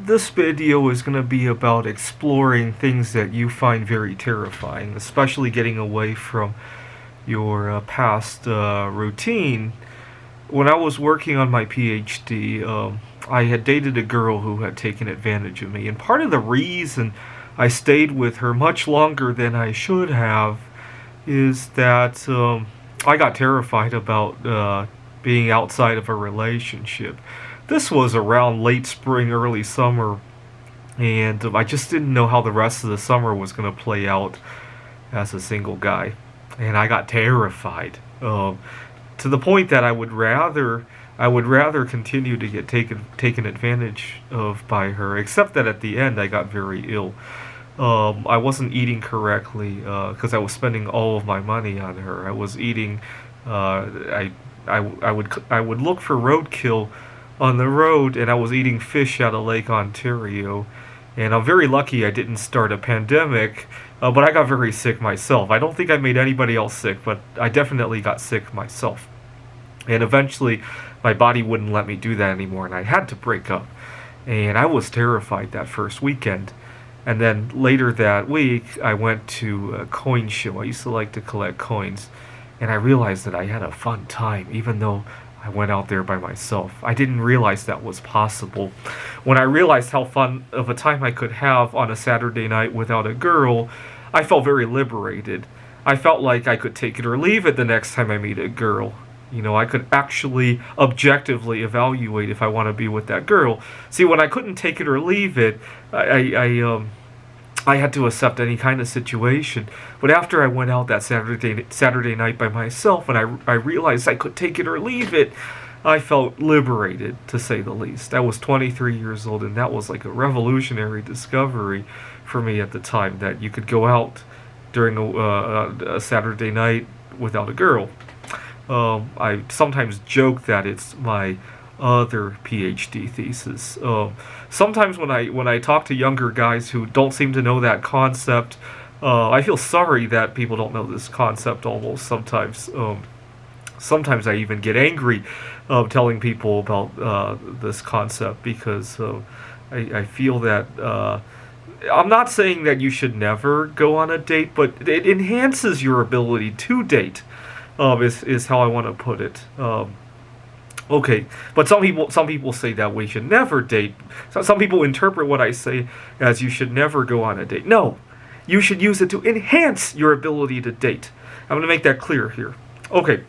This video is going to be about exploring things that you find very terrifying, especially getting away from your past routine. When I was working on my PhD, I had dated a girl who had taken advantage of me, and part of the reason I stayed with her much longer than I should have is that I got terrified about being outside of a relationship. This was around late spring, early summer, and I just didn't know how the rest of the summer was going to play out as a single guy, and I got terrified to the point that I would rather continue to get taken advantage of by her. Except that at the end, I got very ill. I wasn't eating correctly because I was spending all of my money on her. I was eating. I would look for roadkill on the road, and I was eating fish out of Lake Ontario. And I'm very lucky I didn't start a pandemic, but I got very sick myself. I don't think I made anybody else sick, but I definitely got sick myself. And eventually, my body wouldn't let me do that anymore, and I had to break up. And I was terrified that first weekend. And then later that week, I went to a coin show. I used to like to collect coins. And I realized that I had a fun time, even though I went out there by myself. I didn't realize that was possible. When I realized how fun of a time I could have on a Saturday night without a girl, I felt very liberated. I felt like I could take it or leave it the next time I meet a girl. You know, I could actually objectively evaluate if I want to be with that girl. See, when I couldn't take it or leave it, I had to accept any kind of situation. But after I went out that Saturday night by myself, and I realized I could take it or leave it, I felt liberated, to say the least. I was 23 years old, and that was like a revolutionary discovery for me at the time, that you could go out during a Saturday night without a girl. I sometimes joke that it's my other PhD thesis. Sometimes when I talk to younger guys who don't seem to know that concept, I feel sorry that people don't know this concept almost sometimes. Sometimes I even get angry telling people about this concept because I feel that I'm not saying that you should never go on a date, but it enhances your ability to date. Is how I want to put it. Okay, but some people say that we should never date. Some people interpret what I say as you should never go on a date. No, you should use it to enhance your ability to date. I'm going to make that clear here. Okay,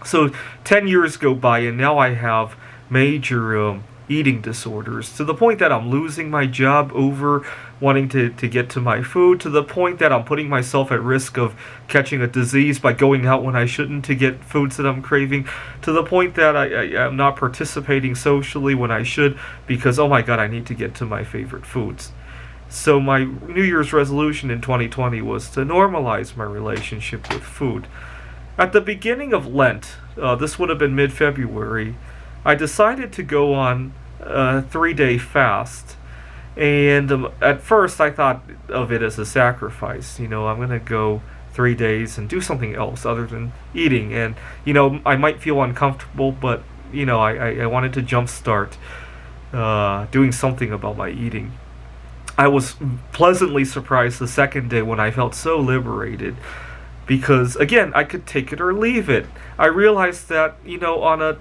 so 10 years go by, and now I have major eating disorders, to the point that I'm losing my job over wanting to get to my food, to the point that I'm putting myself at risk of catching a disease by going out when I shouldn't to get foods that I'm craving, to the point that I'm not participating socially when I should because, oh my god, I need to get to my favorite foods. So my New Year's resolution in 2020 was to normalize my relationship with food. At the beginning of Lent, this would have been mid-February, I decided to go on a 3-day fast. And at first I thought of it as a sacrifice. You know, I'm going to go 3 days and do something else other than eating. And, you know, I might feel uncomfortable, but, you know, I wanted to jumpstart doing something about my eating. I was pleasantly surprised the second day when I felt so liberated. Because, again, I could take it or leave it. I realized that, you know, on a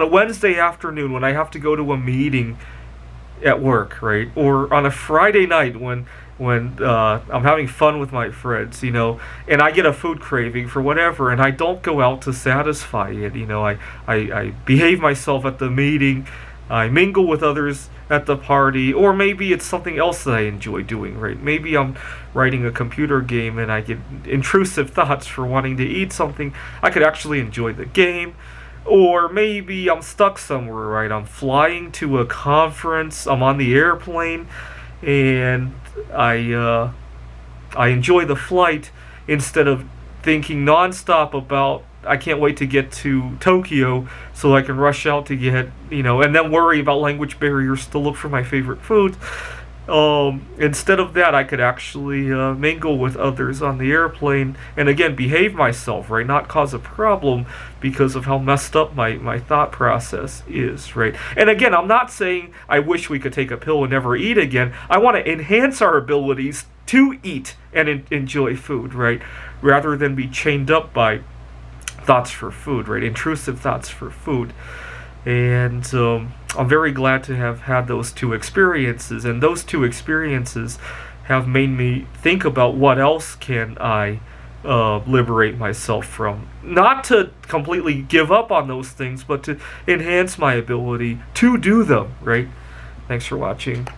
Wednesday afternoon when I have to go to a meeting at work, right, or on a Friday night when I'm having fun with my friends, you know, and I get a food craving for whatever, and I don't go out to satisfy it, you know, I behave myself at the meeting, I mingle with others at the party, or maybe it's something else that I enjoy doing, right? Maybe I'm writing a computer game and I get intrusive thoughts for wanting to eat something. I could actually enjoy the game. Or maybe I'm stuck somewhere, right? I'm flying to a conference, I'm on the airplane, and I enjoy the flight instead of thinking nonstop about, I can't wait to get to Tokyo so I can rush out to get, you know, and then worry about language barriers to look for my favorite food. Instead of that, I could actually mingle with others on the airplane and again behave myself, right? Not cause a problem because of how messed up my thought process is, right? And again, I'm not saying I wish we could take a pill and never eat again. I want to enhance our abilities to eat and enjoy food, right? Rather than be chained up by thoughts for food, right? Intrusive thoughts for food. And I'm very glad to have had those two experiences, and those two experiences have made me think about what else can I liberate myself from. Not to completely give up on those things, but to enhance my ability to do them, right? Thanks for watching.